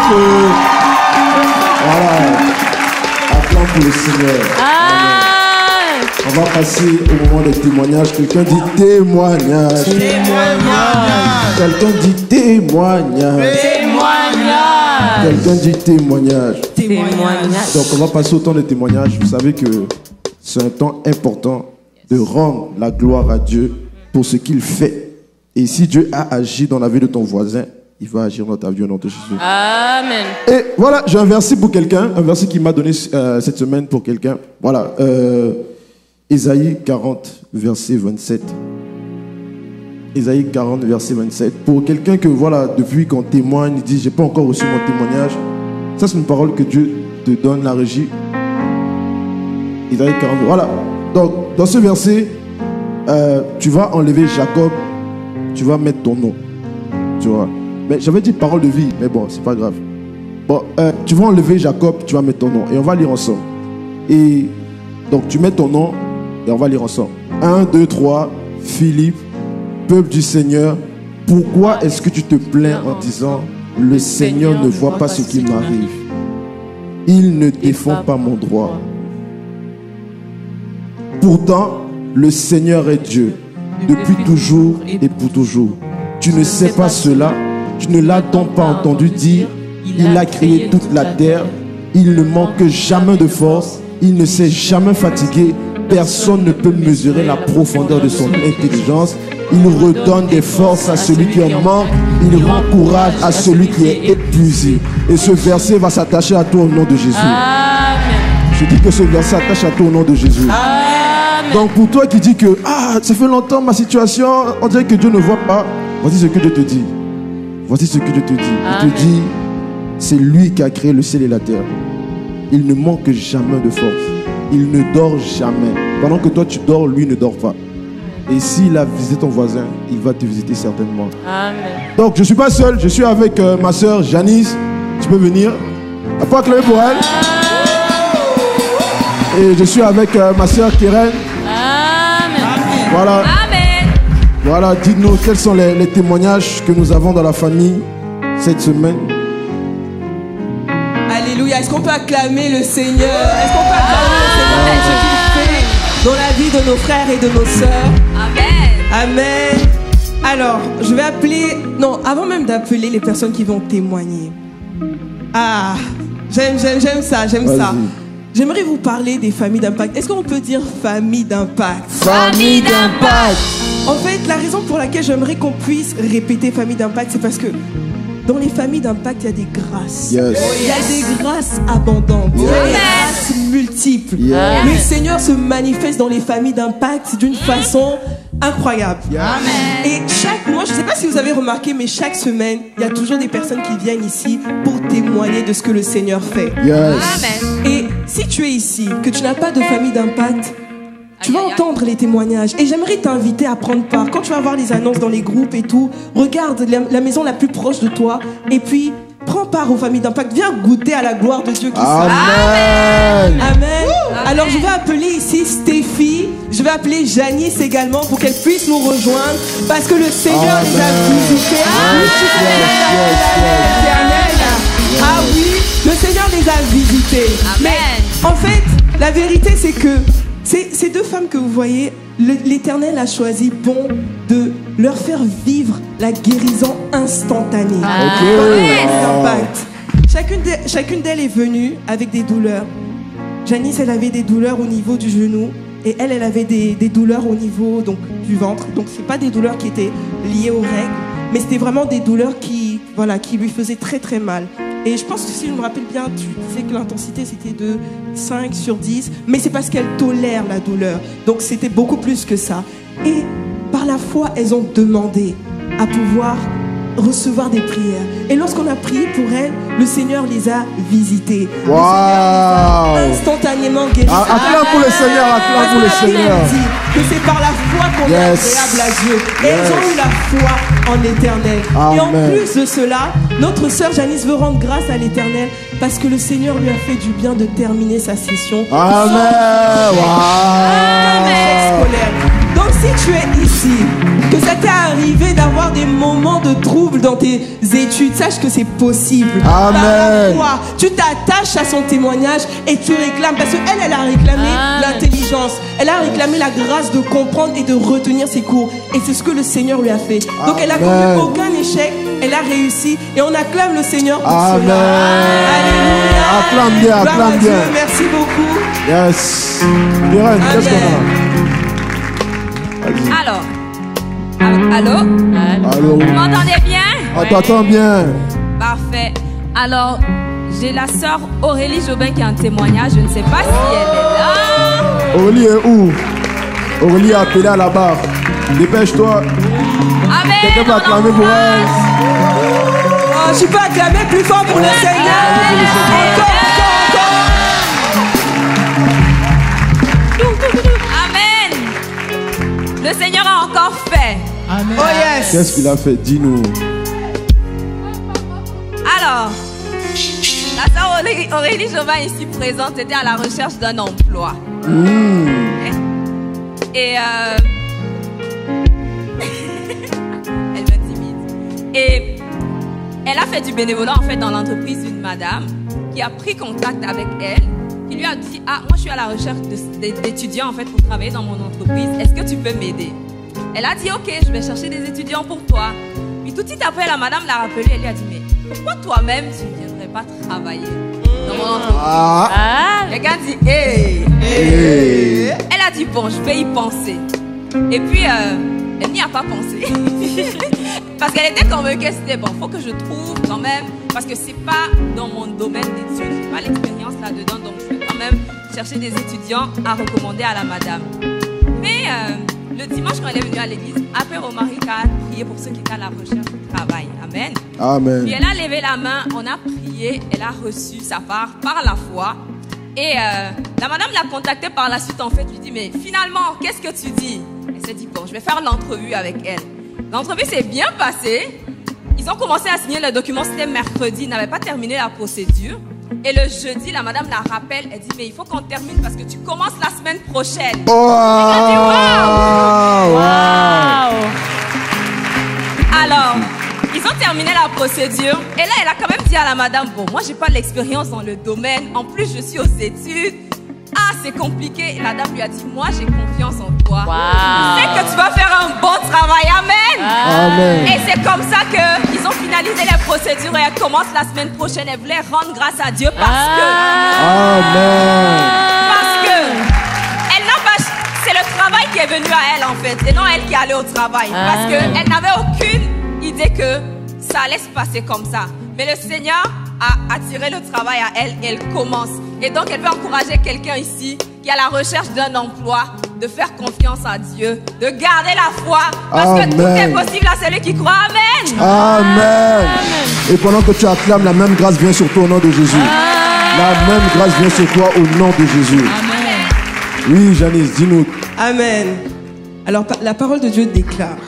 que... Voilà. Applaudissements pour le Seigneur. Amen. On va passer au moment des témoignages. Quelqu'un dit témoignage. Témoignage. Quelqu'un dit témoignage. Témoignage. Quelqu'un dit témoignage. Témoignage. Donc on va passer au temps des témoignages. Vous savez que c'est un temps important de rendre la gloire à Dieu pour ce qu'il fait. Et si Dieu a agi dans la vie de ton voisin, il va agir dans ta vie au nom de Jésus. Amen. Et voilà, j'ai un verset pour quelqu'un, un verset qui m'a donné cette semaine pour quelqu'un. Voilà, Ésaïe 40, verset 27. Ésaïe 40, verset 27. Pour quelqu'un que, voilà, depuis qu'on témoigne, il dit, j'ai pas encore reçu mon témoignage. Ça, c'est une parole que Dieu te donne, la régie. Ésaïe 40, voilà. Donc, dans ce verset, tu vas enlever Jacob, tu vas mettre ton nom. Tu vois. Mais j'avais dit parole de vie, mais bon, c'est pas grave. Bon, tu vas enlever Jacob, tu vas mettre ton nom. Et on va lire ensemble. Et donc, tu mets ton nom et on va lire ensemble. 1, 2, 3, Philippe, peuple du Seigneur, pourquoi est-ce que tu te plains en disant, le Seigneur ne voit pas ce qui m'arrive? Il ne défend pas mon droit. Pourtant, le Seigneur est Dieu, depuis toujours et pour toujours. Tu ne sais pas cela, tu ne l'as donc pas entendu dire, il a créé toute la terre, il ne manque jamais de force, il ne s'est jamais fatigué, personne ne peut mesurer la profondeur de son intelligence, il redonne des forces à celui qui en manque, il rend courage à celui qui est épuisé. Et ce verset va s'attacher à toi au nom de Jésus. Amen. Je dis que ce verset s'attache à toi au nom de Jésus. Amen. Donc pour toi qui dis que ça fait longtemps ma situation, on dirait que Dieu ne voit pas. Voici ce que Dieu te dit. Voici ce que Dieu te dit. Il te dit, c'est lui qui a créé le ciel et la terre. Il ne manque jamais de force. Il ne dort jamais. Pendant que toi tu dors, lui ne dort pas. Et s'il a visité ton voisin, il va te visiter certainement. Amen. Donc je ne suis pas seul, je suis avec ma soeur Janice. Tu peux venir. On peut acclamer pour elle. Et je suis avec ma soeur Keren. Amen. Voilà. Amen. Voilà, dites-nous quels sont les témoignages que nous avons dans la famille cette semaine. Alléluia. Est-ce qu'on peut acclamer le Seigneur? Est-ce qu'on peut acclamer le Seigneur pour ce qu'il fait dans la vie de nos frères et de nos sœurs? Amen. Amen. Alors, je vais appeler... Non, avant même d'appeler les personnes qui vont témoigner. Ah, j'aime ça, j'aime ça. J'aimerais vous parler des familles d'impact. Est-ce qu'on peut dire famille d'impact? Famille d'impact. En fait, la raison pour laquelle j'aimerais qu'on puisse répéter famille d'impact, c'est parce que dans les familles d'impact, il y a des grâces. Yes. Il y a des grâces abondantes, des grâces multiples. Yes. Le Seigneur se manifeste dans les familles d'impact d'une façon incroyable. Amen. Et chaque mois, je ne sais pas si vous avez remarqué, mais chaque semaine, il y a toujours des personnes qui viennent ici pour témoigner de ce que le Seigneur fait. Yes. Amen. Et si tu es ici, que tu n'as pas de famille d'impact, tu vas entendre les témoignages. Et j'aimerais t'inviter à prendre part. Quand tu vas voir les annonces dans les groupes et tout, regarde la maison la plus proche de toi. Et puis, prends part aux familles d'impact. Viens goûter à la gloire de Dieu qui sera. Amen. Amen. Alors, je vais appeler ici Stéphie. Je vais appeler Janice également pour qu'elle puisse nous rejoindre. Parce que le Seigneur les a visités. Ah oui, le Seigneur les a visités. Amen. Mais en fait, la vérité, c'est que ces deux femmes que vous voyez, l'Éternel a choisi bon de leur faire vivre la guérison instantanée. D'impact. Chacune d'elles est venue avec des douleurs. Janice, elle avait des douleurs au niveau du genou et elle avait des douleurs au niveau donc, du ventre. Donc, ce n'est pas des douleurs qui étaient liées aux règles, mais c'était vraiment des douleurs qui lui faisaient très très mal. Et je pense que si je me rappelle bien, tu sais que l'intensité c'était de 5 sur 10, mais c'est parce qu'elle tolère la douleur. Donc c'était beaucoup plus que ça. Et par la foi, elles ont demandé à pouvoir recevoir des prières. Et lorsqu'on a prié pour elles, le Seigneur les a visitées. Wow. Le Seigneur les a instantanément guéries. Acclame pour le Seigneur, acclame pour le Seigneur. Que c'est par la foi qu'on est agréable à Dieu. Et elles ont eu la foi en l'Éternel. Et en plus de cela, notre sœur Janice veut rendre grâce à l'Éternel parce que le Seigneur lui a fait du bien de terminer sa session. Amen. Scolaire. Donc si tu es ici, que que ça t'est arrivé d'avoir des moments de trouble dans tes études, sache que c'est possible. Amen. Par la foi, tu t'attaches à son témoignage et tu réclames. Parce qu'elle a réclamé l'intelligence. Elle a réclamé la grâce de comprendre et de retenir ses cours. Et c'est ce que le Seigneur lui a fait. Donc elle a connu aucun échec. Elle a réussi. Et on acclame le Seigneur pour Amen. cela. Alléluia. Acclame bien, Gloire acclame à Dieu. bien. Merci beaucoup. Yes. Irène, qu'est-ce qu'on a? Vas-y. Alors. Allô? Allô. Vous m'entendez bien? On t'entend bien. Parfait. Alors, j'ai la sœur Aurélie Jobin qui a un témoignage. Je ne sais pas si elle est là. Aurélie est où? Aurélie est appelée à la barre. Dépêche-toi. Amen. Quelqu'un peut acclamer pour elle. Oh, je peux acclamer plus fort pour le Seigneur. Encore. Amen. Le Seigneur a encore fait. Oh yes. Qu'est-ce qu'il a fait? Dis-nous. Alors, la sœur Aurélie Jobin ici présente était à la recherche d'un emploi. Et elle m'intimide. Et elle a fait du bénévolat en fait dans l'entreprise d'une madame qui a pris contact avec elle, qui lui a dit moi je suis à la recherche d'étudiants en fait pour travailler dans mon entreprise. Est-ce que tu peux m'aider? Elle a dit ok, je vais chercher des étudiants pour toi. Puis tout de suite après la madame l'a rappelé, elle lui a dit mais pourquoi toi-même tu ne viendrais pas travailler dans mon entreprise? Le gars dit hey. Elle a dit bon, je vais y penser. Et puis elle n'y a pas pensé. Parce qu'elle était convaincue que c'était bon, faut que je trouve quand même, parce que c'est pas dans mon domaine d'études, j'ai pas l'expérience là-dedans, donc je vais quand même chercher des étudiants à recommander à la madame. Mais le dimanche quand elle est venue à l'église, après Romarica a prié pour ceux qui étaient à la recherche du travail. Amen. Amen. Puis elle a levé la main, on a prié, elle a reçu sa part par la foi. Et la madame l'a contactée par la suite en fait, lui dit mais finalement qu'est-ce que tu dis? Elle s'est dit bon, je vais faire l'entrevue avec elle. L'entrevue s'est bien passée. Ils ont commencé à signer le document, c'était mercredi, ils n'avaient pas terminé la procédure. Et le jeudi, la madame la rappelle, elle dit mais il faut qu'on termine parce que tu commences la semaine prochaine. Wow. Alors, ils ont terminé la procédure. Et là, elle a quand même dit à la madame, bon, moi, j'ai pas de l'expérience dans le domaine. En plus, je suis aux études. Ah, c'est compliqué. Et la dame lui a dit, moi, j'ai confiance en toi. Je sais que tu vas faire un bon travail. Amen. Amen. Et c'est comme ça qu'ils ont finalisé les procédures et elle commence la semaine prochaine. Elle voulait rendre grâce à Dieu parce que... Amen. Parce que... Elle n'a pas... C'est le travail qui est venu à elle, en fait. C'est non elle qui est allée au travail. Parce qu'elle n'avait aucune idée que ça allait se passer comme ça. Mais le Seigneur a attiré le travail à elle et elle commence. Et donc, elle veut encourager quelqu'un ici qui est à la recherche d'un emploi, de faire confiance à Dieu, de garder la foi, parce que tout est possible à celui qui croit. Amen. Amen. Et pendant que tu acclames, la même grâce vient sur toi au nom de Jésus. La même grâce vient sur toi au nom de Jésus. Amen. Oui, Janice, dis-nous. Amen. Alors, la parole de Dieu déclare,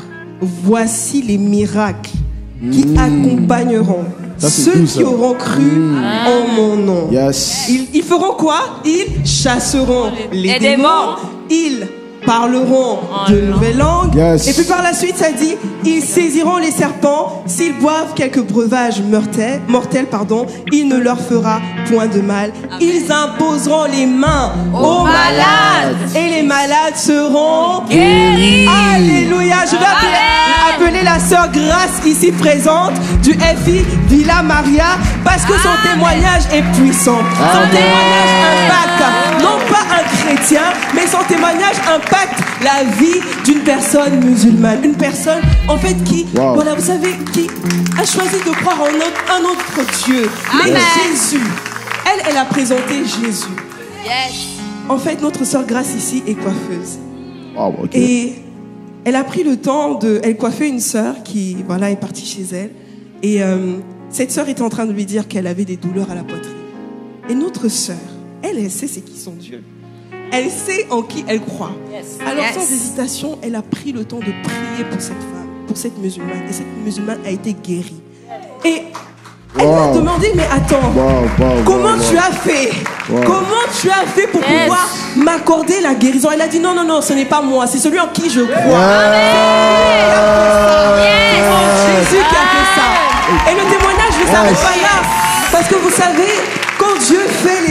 voici les miracles qui accompagneront ceux qui auront cru en mon nom. Yes. Ils feront quoi? Ils chasseront les démons. Ils parleront de nouvelles langues. Yes. Et puis par la suite, ça dit, ils saisiront les serpents. S'ils boivent quelques breuvages mortels, il ne leur fera point de mal. Amen. Ils imposeront les mains aux malades. Et les malades seront guéris. Alléluia. Je vais appeler la sœur Grâce ici présente du FI Villa Maria parce que son témoignage est puissant. Son témoignage impacte non pas un chrétien, mais son témoignage impacte la vie d'une personne musulmane. Une personne en fait qui, voilà, vous savez, qui a choisi de croire en un autre Dieu. Mais Jésus. Elle a présenté Jésus. Yes. En fait, notre sœur Grâce ici est coiffeuse. Wow, ok. Et elle a pris le temps elle coiffait une sœur qui, voilà, est partie chez elle. Et cette sœur était en train de lui dire qu'elle avait des douleurs à la poitrine. Et notre sœur, elle sait c'est qui son Dieu. Elle sait en qui elle croit. Yes. Alors, sans hésitation, elle a pris le temps de prier pour cette femme, pour cette musulmane. Et cette musulmane a été guérie. Et Elle lui a demandé, mais attends, comment tu as fait? Comment tu as fait pour pouvoir m'accorder la guérison? Elle a dit, non, non, non, ce n'est pas moi, c'est celui en qui je crois. C'est Jésus qui a fait ça. Et le témoignage ne s'arrête pas là. Parce que vous savez, quand Dieu fait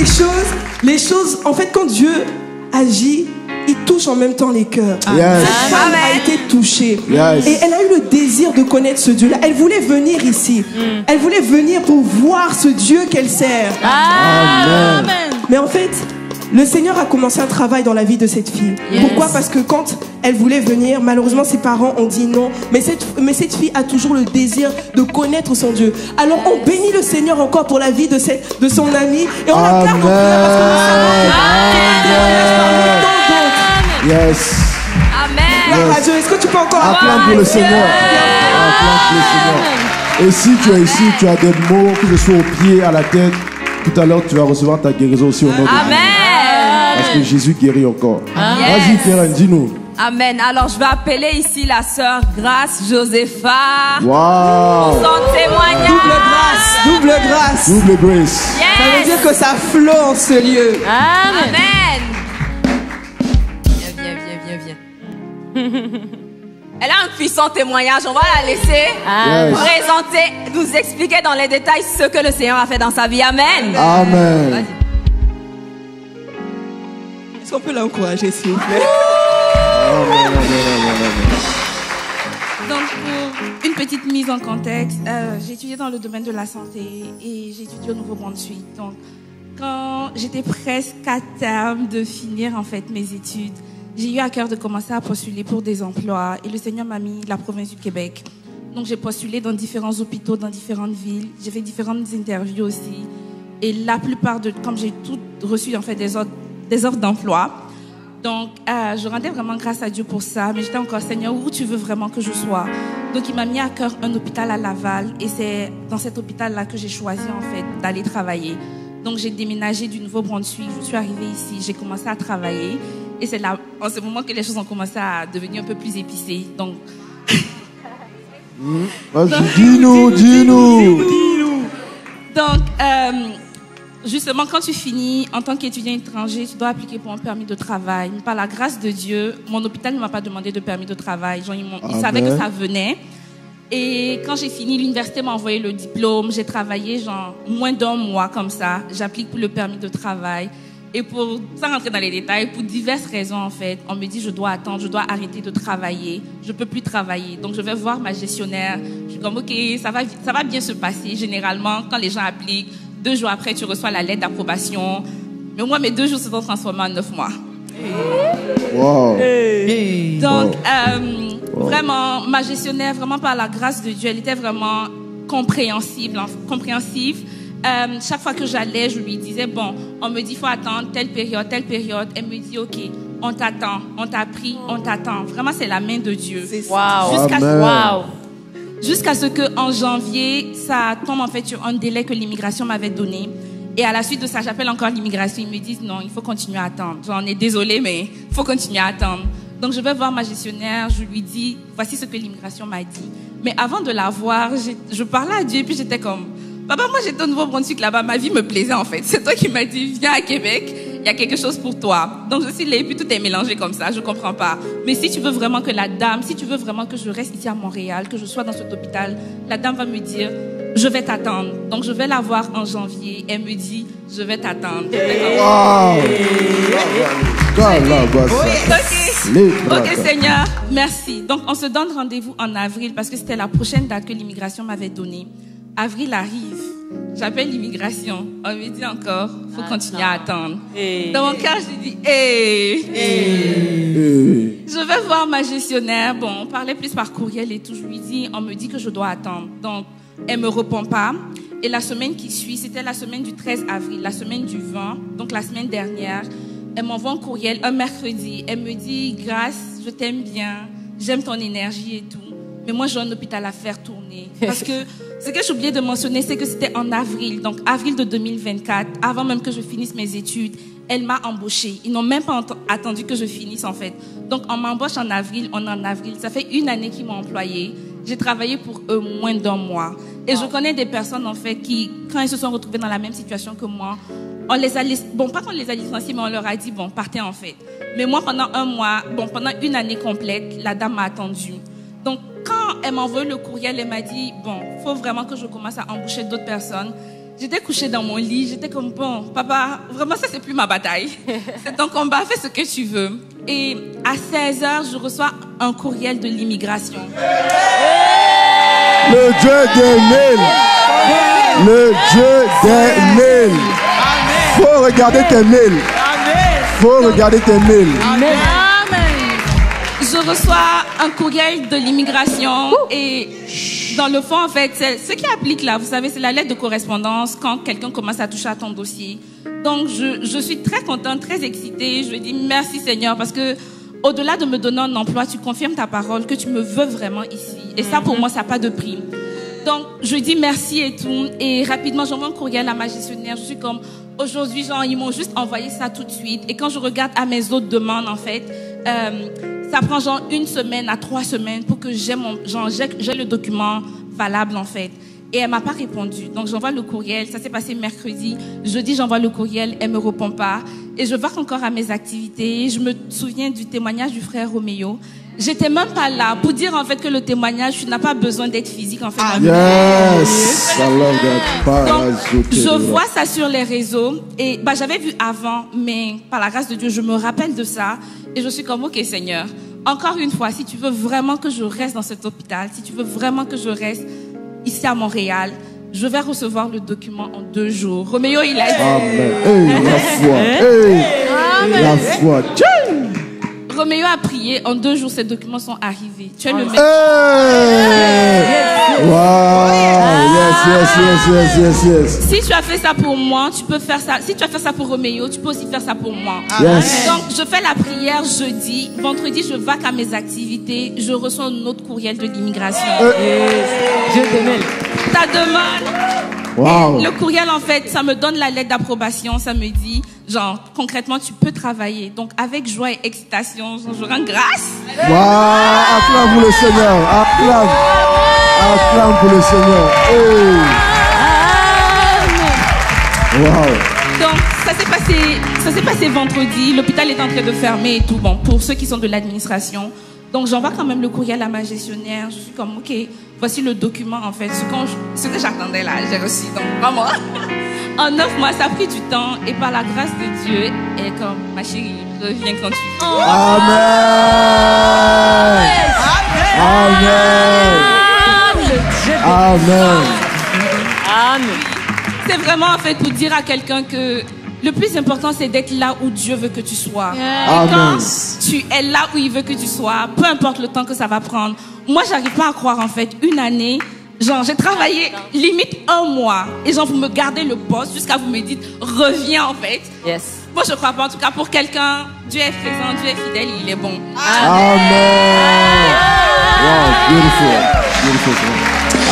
les choses, en fait, quand Dieu agit, il touche en même temps les cœurs. Cette femme a été touchée. Et elle a eu le désir de connaître ce Dieu-là. Elle voulait venir ici. Elle voulait venir pour voir ce Dieu qu'elle sert. Amen. Mais en fait, le Seigneur a commencé un travail dans la vie de cette fille. Pourquoi? Parce que quand elle voulait venir, malheureusement ses parents ont dit non. Mais cette fille a toujours le désir de connaître son Dieu. Alors on bénit le Seigneur encore pour la vie de son amie. Et on la garde en prière parce que nous savons que Yes. Amen. Radio, est-ce que tu peux encore acclame pour le Seigneur. Acclame pour le Seigneur. Et si tu es ici, tu as des mots, que ce soit au pied, à la tête, tout à l'heure tu vas recevoir ta guérison aussi au nom de Dieu. Amen. Parce que Jésus guérit encore. Vas-y, Karen, dis-nous. Amen. Alors je vais appeler ici la sœur Grâce Josepha. Wow. Pour son témoignage. Double grâce. Double grace. Ça veut dire que ça flot en ce lieu. Amen. Elle a un puissant témoignage, on va la laisser présenter, nous expliquer dans les détails ce que le Seigneur a fait dans sa vie. Amen. Amen. Vas-y. Est-ce qu'on peut l'encourager, s'il vous plaît? Donc, pour une petite mise en contexte, j'ai étudié dans le domaine de la santé et j'ai étudié au Nouveau-Brunswick. Donc, quand j'étais presque à terme de finir en fait mes études, j'ai eu à cœur de commencer à postuler pour des emplois et le Seigneur m'a mis la province du Québec. Donc j'ai postulé dans différents hôpitaux, dans différentes villes. J'ai fait différentes interviews aussi. Et la plupart comme j'ai tout reçu en fait des offres d'emploi. Donc je rendais vraiment grâce à Dieu pour ça. Mais j'étais encore, Seigneur, où tu veux vraiment que je sois? Donc il m'a mis à cœur un hôpital à Laval. Et c'est dans cet hôpital-là que j'ai choisi en fait d'aller travailler. Donc j'ai déménagé du Nouveau-Brunswick. Je suis arrivée ici, j'ai commencé à travailler. Et c'est là, en ce moment que les choses ont commencé à devenir un peu plus épicées. Donc, dis-nous. Donc, justement, quand tu finis en tant qu'étudiant étranger, tu dois appliquer pour un permis de travail. Mais par la grâce de Dieu, mon hôpital ne m'a pas demandé de permis de travail. Genre, ils savaient que ça venait. Et quand j'ai fini, l'université m'a envoyé le diplôme. J'ai travaillé genre moins d'un mois comme ça. J'applique pour le permis de travail. Et sans rentrer dans les détails, pour diverses raisons en fait, on me dit je dois attendre, je dois arrêter de travailler, je peux plus travailler. Donc je vais voir ma gestionnaire. Je suis comme ok, ça va bien se passer. Généralement, quand les gens appliquent, 2 jours après tu reçois la lettre d'approbation. Mais moi mes 2 jours se sont transformés en 9 mois. Wow. Donc vraiment ma gestionnaire, vraiment par la grâce de Dieu, elle était vraiment compréhensive. Chaque fois que j'allais, je lui disais, bon, on me dit, il faut attendre telle période. Elle me dit, ok, on t'attend, on t'a pris, on t'attend. Vraiment, c'est la main de Dieu. Jusqu'à ce qu'en janvier, ça tombe en fait sur un délai que l'immigration m'avait donné. Et à la suite de ça, j'appelle encore l'immigration. Ils me disent, non, il faut continuer à attendre. J'en ai désolé, mais il faut continuer à attendre. Donc, je vais voir ma gestionnaire, je lui dis, voici ce que l'immigration m'a dit. Mais avant de la voir, je parlais à Dieu et puis j'étais comme... Papa, moi j'étais au Nouveau-Brunswick là-bas, ma vie me plaisait en fait. C'est toi qui m'as dit, viens à Québec, il y a quelque chose pour toi. Donc je suis là et puis tout est mélangé comme ça, je comprends pas. Mais si tu veux vraiment que si tu veux vraiment que je reste ici à Montréal, que je sois dans cet hôpital, la dame va me dire, je vais t'attendre. Donc je vais la voir en janvier, elle me dit, je vais t'attendre. Ok Seigneur, merci. Donc on se donne rendez-vous en avril parce que c'était la prochaine date que l'immigration m'avait donnée. Avril arrive, j'appelle l'immigration. On me dit encore, faut continuer à attendre. Dans mon cœur, je dis, Je vais voir ma gestionnaire. Bon, on parlait plus par courriel et tout. Je lui dis, on me dit que je dois attendre. Donc, elle me répond pas. Et la semaine qui suit, c'était la semaine du 13 avril, la semaine du 20, donc la semaine dernière. Elle m'envoie un courriel un mercredi. Elle me dit, Grâce, je t'aime bien, j'aime ton énergie et tout. Mais moi, j'ai un hôpital à faire tourner. Parce que ce que j'ai oublié de mentionner, c'est que c'était en avril, donc avril de 2024, avant même que je finisse mes études. Elle m'a embauchée. Ils n'ont même pas attendu que je finisse, en fait. Donc, on m'embauche en avril, on est en avril. Ça fait 1 année qu'ils m'ont employée. J'ai travaillé pour eux moins d'1 mois. Et je connais des personnes, en fait, qui, quand elles se sont retrouvées dans la même situation que moi, on les a bon, pas qu'on les a licenciés, mais on leur a dit, bon, partez, en fait. Mais moi, pendant un mois, pendant une année complète, la dame m'a attendue. Donc, quand elle m'a envoyé le courriel, elle m'a dit, bon, faut vraiment que je commence à embaucher d'autres personnes. J'étais couchée dans mon lit, j'étais comme, bon, papa, vraiment, ça, c'est plus ma bataille. C'est ton combat, fais ce que tu veux. Et à 16h, je reçois un courriel de l'immigration. Le Dieu des mails. Le Dieu des mails. Faut regarder tes mails. Faut regarder tes mails. Amen. Je reçois un courriel de l'immigration et dans le fond, en fait, ce qui applique là, vous savez, c'est la lettre de correspondance quand quelqu'un commence à toucher à ton dossier. Donc, je suis très contente, très excitée. Je dis merci Seigneur parce que au-delà de me donner un emploi, tu confirmes ta parole que tu me veux vraiment ici. Et ça, pour moi, ça n'a pas de prix. Donc, je dis merci et tout. Et rapidement, j'envoie un courriel à ma gestionnaire. Je suis comme, aujourd'hui, genre, ils m'ont juste envoyé ça tout de suite. Et quand je regarde à mes autres demandes, en fait, ça prend genre 1 semaine à 3 semaines pour que j'ai le document valable, en fait. Et elle m'a pas répondu. Donc, j'envoie le courriel. Ça s'est passé mercredi. Jeudi, j'envoie le courriel. Elle me répond pas. Et je vais encore à mes activités. Je me souviens du témoignage du frère Roméo. J'étais même pas là pour dire, en fait, que le témoignage, tu n'as pas besoin d'être physique, en fait. Yes! I love that. Donc, je vois ça sur les réseaux. Et, j'avais vu avant, mais par la grâce de Dieu, je me rappelle de ça. Et je suis comme, OK, Seigneur. Encore une fois, si tu veux vraiment que je reste dans cet hôpital, si tu veux vraiment que je reste ici à Montréal, je vais recevoir le document en 2 jours. Roméo, il a dit... Amen. Hey, la foi. Hey, la foi. Roméo a prié. En 2 jours, ces documents sont arrivés. Tu es le maître. Hey! Wow! Yes. Si tu as fait ça pour moi, tu peux faire ça. Si tu as fait ça pour Roméo, tu peux aussi faire ça pour moi. Yes. Donc, je fais la prière jeudi. Vendredi, je vaque à mes activités. Je reçois un autre courriel de l'immigration. Dieu t'aime. Ta demande. Wow. Le courriel, en fait, ça me donne la lettre d'approbation. Ça me dit, genre, concrètement, tu peux travailler. Donc, avec joie et excitation, je rends grâce. Wow. Acclame pour le Seigneur. Acclame pour le Seigneur. Hey. Wow. Donc, ça s'est passé vendredi. L'hôpital est en train de fermer et tout. Bon, pour ceux qui sont de l'administration. Donc, j'envoie quand même le courriel à ma gestionnaire. Je suis comme, OK, voici le document, en fait. Ce que j'attendais là, j'ai reçu. Donc, vraiment, en 9 mois, ça a pris du temps. Et par la grâce de Dieu, elle est comme, ma chérie, reviens quand tu veux. Amen. C'est vraiment, en fait, pour dire à quelqu'un que le plus important, c'est d'être là où Dieu veut que tu sois. Et quand tu es là où il veut que tu sois, peu importe le temps que ça va prendre. Moi, j'arrive pas à croire, en fait, 1 année, genre, j'ai travaillé limite 1 mois. Et genre, vous me gardez le poste jusqu'à vous me dites, reviens, en fait. Yes. Moi, je crois pas. En tout cas, pour quelqu'un, Dieu est présent, Dieu est fidèle, il est bon. Amen. Wow, beautiful.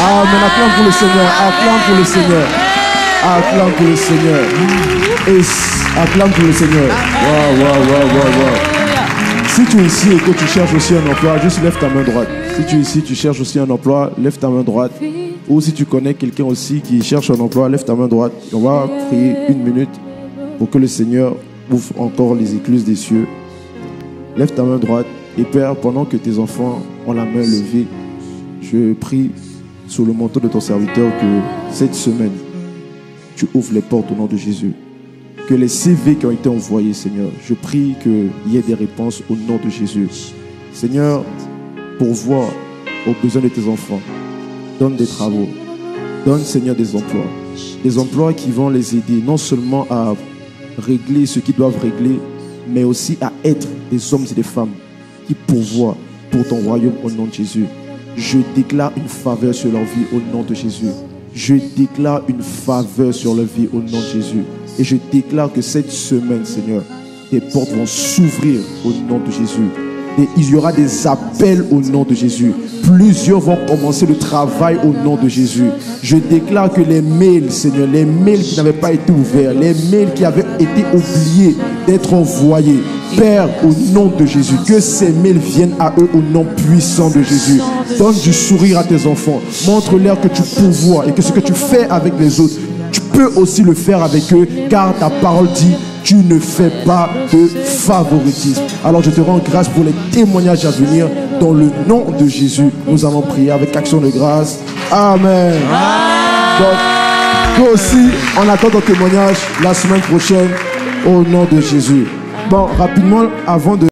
Amen. Acclame pour le Seigneur. Acclame pour le Seigneur. Acclame pour le Seigneur. Acclame pour le Seigneur. Wow. Si tu es ici et que tu cherches aussi un emploi, juste lève ta main droite. Si tu es ici, tu cherches aussi un emploi, lève ta main droite. Ou si tu connais quelqu'un aussi qui cherche un emploi, lève ta main droite. On va prier 1 minute pour que le Seigneur ouvre encore les écluses des cieux. Lève ta main droite. Et Père, pendant que tes enfants ont la main levée, je prie sous le manteau de ton serviteur que cette semaine, tu ouvres les portes au nom de Jésus. Que les CV qui ont été envoyés, Seigneur, je prie qu'il y ait des réponses au nom de Jésus. Seigneur, pourvois aux besoins de tes enfants. Donne des travaux. Donne, Seigneur, des emplois. Des emplois qui vont les aider non seulement à régler ce qu'ils doivent régler, mais aussi à être des hommes et des femmes qui pourvoient pour ton royaume au nom de Jésus. Je déclare une faveur sur leur vie au nom de Jésus. Je déclare une faveur sur leur vie au nom de Jésus. Et je déclare que cette semaine, Seigneur, tes portes vont s'ouvrir au nom de Jésus. Et il y aura des appels au nom de Jésus. Plusieurs vont commencer le travail au nom de Jésus. Je déclare que les mails, Seigneur, les mails qui n'avaient pas été ouverts, les mails qui avaient été oubliés d'être envoyés, Père, au nom de Jésus, que ces mails viennent à eux au nom puissant de Jésus. Donne du sourire à tes enfants. Montre-leur que tu pourvois et que ce que tu fais avec les autres, tu peux aussi le faire avec eux, car ta parole dit, tu ne fais pas de favoritisme. Alors je te rends grâce pour les témoignages à venir. Dans le nom de Jésus, nous allons prier avec action de grâce. Amen. Donc, toi aussi, on attend ton témoignage la semaine prochaine au nom de Jésus. Bon, rapidement, avant de...